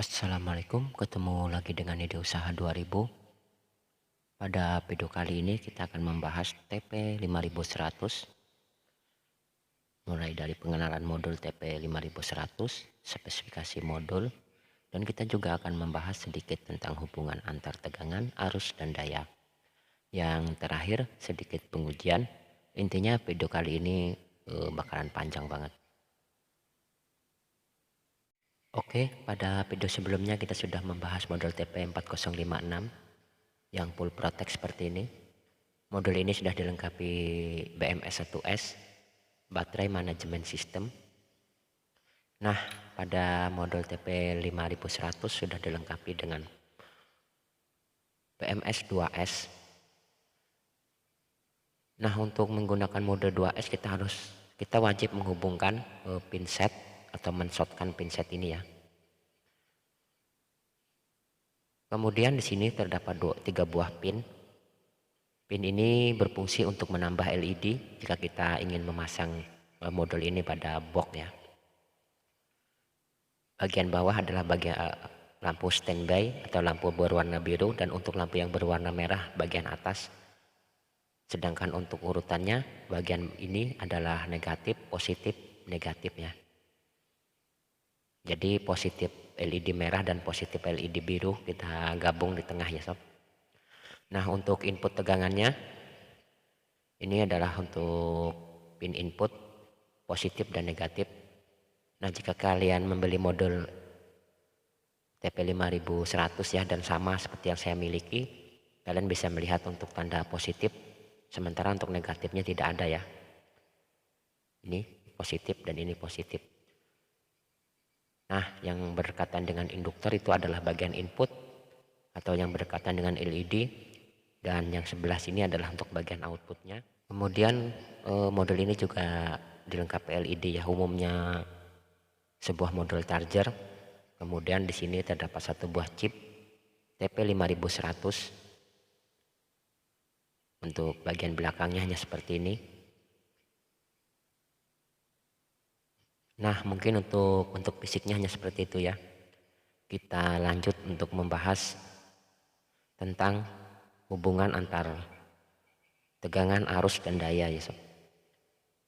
Assalamualaikum, ketemu lagi dengan Ide Usaha 2000. Pada video kali ini kita akan membahas TP5100, mulai dari pengenalan modul TP5100, spesifikasi modul, dan kita juga akan membahas sedikit tentang hubungan antar tegangan, arus, dan daya. Yang terakhir sedikit pengujian. Intinya video kali ini bakalan panjang banget. Oke, pada video sebelumnya kita sudah membahas modul TP4056 yang full protect seperti ini. Modul ini sudah dilengkapi BMS1S, baterai manajemen sistem. Nah, pada modul TP5100 sudah dilengkapi dengan BMS2S. Nah, untuk menggunakan mode 2S kita wajib menghubungkan pinset atau menshotkan pinset ini ya. Kemudian di sini terdapat 3 buah pin. Pin ini berfungsi untuk menambah LED jika kita ingin memasang modul ini pada box ya. Bagian bawah adalah bagian lampu standby atau lampu berwarna biru, dan untuk lampu yang berwarna merah bagian atas. Sedangkan untuk urutannya bagian ini adalah negatif, positif, negatif ya. Jadi positif LED merah dan positif LED biru kita gabung di tengah ya sob. Nah, untuk input tegangannya ini adalah untuk pin input positif dan negatif. Nah, jika kalian membeli modul TP5100 ya dan sama seperti yang saya miliki, kalian bisa melihat untuk tanda positif, sementara untuk negatifnya tidak ada ya. Ini positif dan ini positif. Nah, yang berdekatan dengan induktor itu adalah bagian input atau yang berdekatan dengan LED, dan yang sebelah sini adalah untuk bagian outputnya. Kemudian modul ini juga dilengkapi LED ya, umumnya sebuah modul charger. Kemudian di sini terdapat satu buah chip TP5100. Untuk bagian belakangnya hanya seperti ini. Nah, mungkin untuk fisiknya hanya seperti itu ya. Kita lanjut untuk membahas tentang hubungan antar tegangan, arus, dan daya ya sob.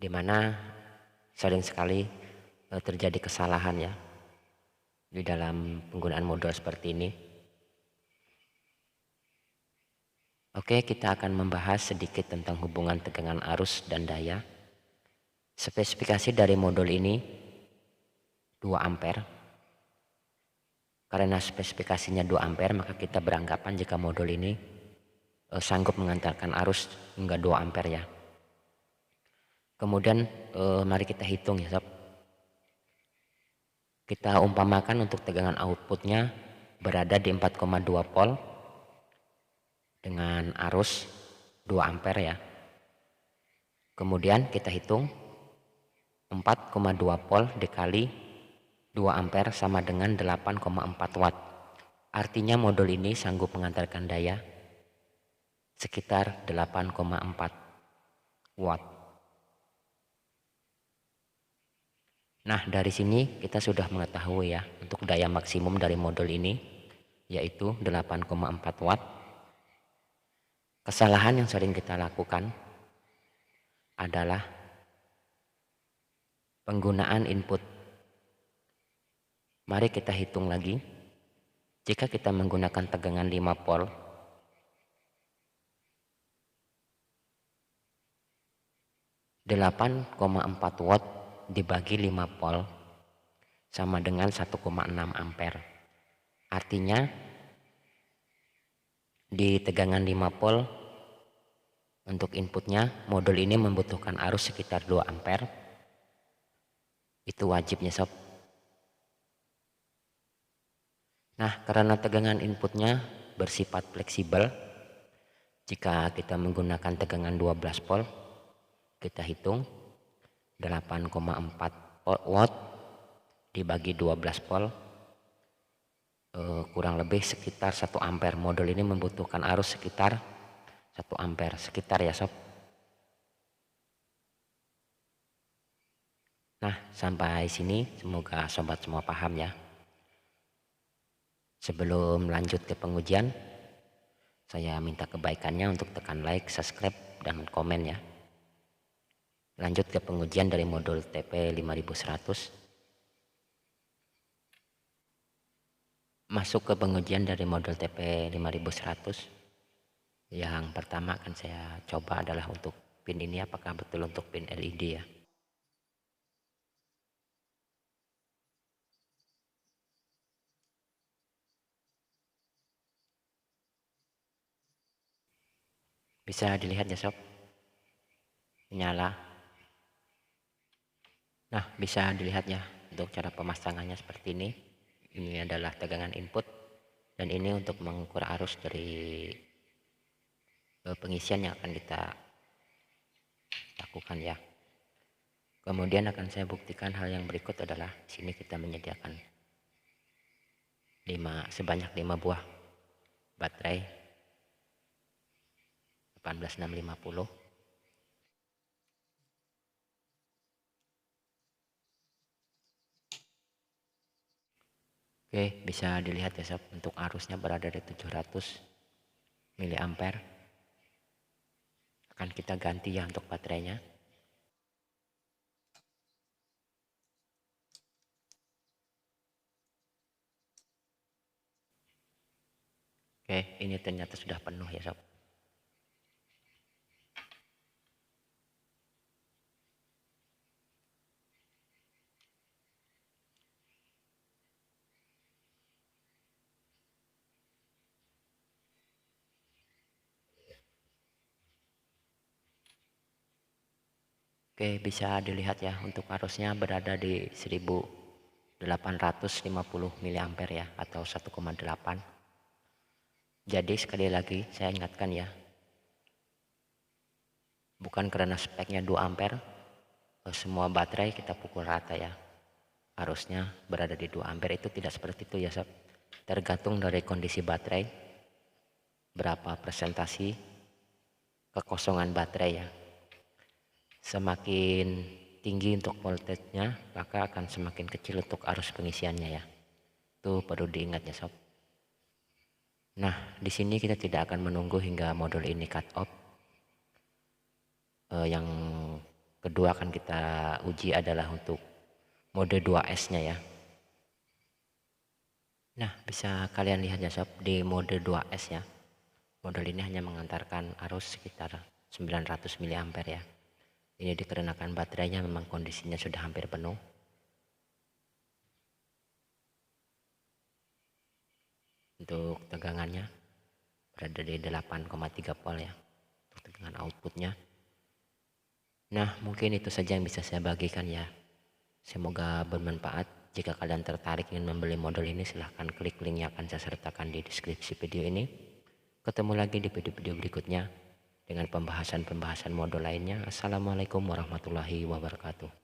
Dimana sering sekali terjadi kesalahan ya di dalam penggunaan modul seperti ini. Oke, kita akan membahas sedikit tentang hubungan tegangan arus dan daya. Spesifikasi dari modul ini 2 ampere. Karena spesifikasinya 2 ampere, maka kita beranggapan jika modul ini sanggup mengantarkan arus hingga 2 ampere ya. Kemudian mari kita hitung ya sob. Kita umpamakan untuk tegangan outputnya berada di 4,2 volt dengan arus 2 ampere ya. Kemudian kita hitung 4,2 volt dikali 2 ampere sama dengan 8,4 watt. Artinya modul ini sanggup mengantarkan daya sekitar 8,4 watt. Nah, dari sini kita sudah mengetahui ya untuk daya maksimum dari modul ini yaitu 8,4 watt. Kesalahan yang sering kita lakukan adalah penggunaan input. Mari kita hitung lagi. Jika kita menggunakan tegangan 5 volt, 8,4 watt dibagi 5 volt sama dengan 1,6 ampere. Artinya di tegangan 5 volt untuk inputnya modul ini membutuhkan arus sekitar 2 ampere. Itu wajibnya sob. Nah, karena tegangan inputnya bersifat fleksibel, jika kita menggunakan tegangan 12 volt, kita hitung 8,4 watt dibagi 12 volt kurang lebih sekitar 1 ampere. Modul ini membutuhkan arus sekitar 1 ampere, sekitar ya sob. Nah, sampai sini semoga sobat semua paham ya. Sebelum lanjut ke pengujian, saya minta kebaikannya untuk tekan like, subscribe, dan komen ya. Lanjut ke pengujian dari modul TP 5100. Masuk ke pengujian dari modul TP 5100. Yang pertama akan saya coba adalah untuk pin ini apakah betul untuk pin LED ya. Bisa dilihat ya sob, nyala. Nah, bisa dilihat ya untuk cara pemasangannya seperti ini. Ini adalah tegangan input dan ini untuk mengukur arus dari pengisian yang akan kita lakukan ya. Kemudian akan saya buktikan hal yang berikut adalah di sini kita menyediakan sebanyak 5 buah baterai 18650. Oke, bisa dilihat ya sob, untuk arusnya berada di 700 mA. Akan kita ganti ya untuk baterainya. Oke, ini ternyata sudah penuh ya sob. Oke, bisa dilihat ya untuk arusnya berada di 1850 mA ya, atau 1,8. Jadi sekali lagi saya ingatkan ya, bukan karena speknya 2 ampere semua baterai kita pukul rata ya, arusnya berada di 2 ampere. Itu tidak seperti itu ya sob, tergantung dari kondisi baterai, berapa persentasi kekosongan baterai ya. Semakin tinggi untuk voltage-nya, maka akan semakin kecil untuk arus pengisiannya ya. Itu perlu diingat ya sob. Nah, di sini kita tidak akan menunggu hingga modul ini cut off. Yang kedua akan kita uji adalah untuk mode 2S-nya ya. Nah, bisa kalian lihat ya sob, di mode 2S ya, modul ini hanya mengantarkan arus sekitar 900 mA ya. Ini dikarenakan baterainya memang kondisinya sudah hampir penuh. Untuk tegangannya berada di 8,3 volt ya untuk tegangan outputnya. Nah, mungkin itu saja yang bisa saya bagikan ya. Semoga bermanfaat. Jika kalian tertarik ingin membeli modul ini, silahkan klik link yang akan saya sertakan di deskripsi video ini. Ketemu lagi di video-video berikutnya dengan pembahasan-pembahasan modul lainnya. Assalamualaikum warahmatullahi wabarakatuh.